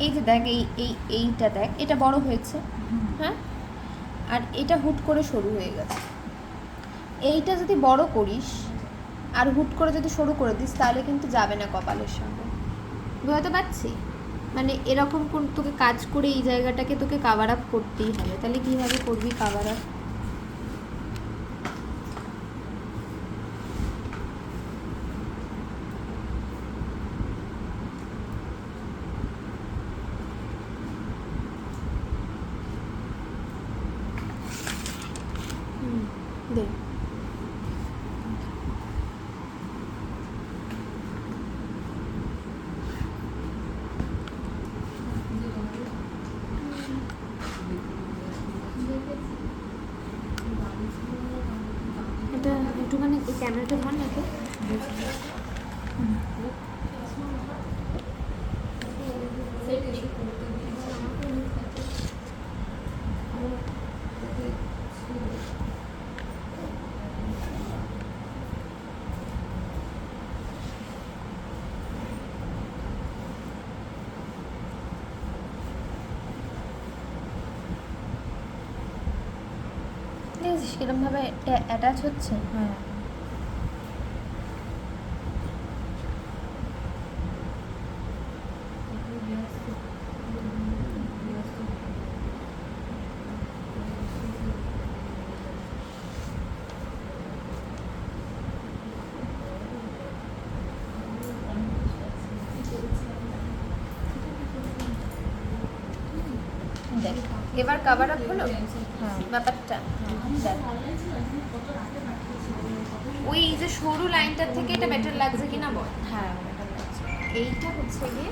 এই যে দেখ, এইটা দেখ, এটা বড় হয়েছে, হ্যাঁ, আর এটা হুট করে সরু হয়ে গেছে। এইটা যদি বড় করিস আর হুট করে যদি সরু করে দিস তাহলে কিন্তু যাবে না কপালের সঙ্গে, বুঝতে পারছি? মানে এরকম কোন তোকে কাজ করে এই জায়গাটাকে তোকে কাভার আপ করতেই হবে। তাহলে কীভাবে করবি কাভার আপ? দে এটা একটুখানি ক্যামেরাটা ধর না তো। দেখেছিস কিরমভাবে অ্যাটাচ হচ্ছে? হ্যাঁ দেখ এবার কাভার আপ হলো হ্যাঁ ব্যাপারটা। দেখ ওই যে সরু লাইনটার থেকে এটা বেটার লাগছে কিনা বল। হ্যাঁ, এটা লাগছে। এইটা হচ্ছে গিয়ে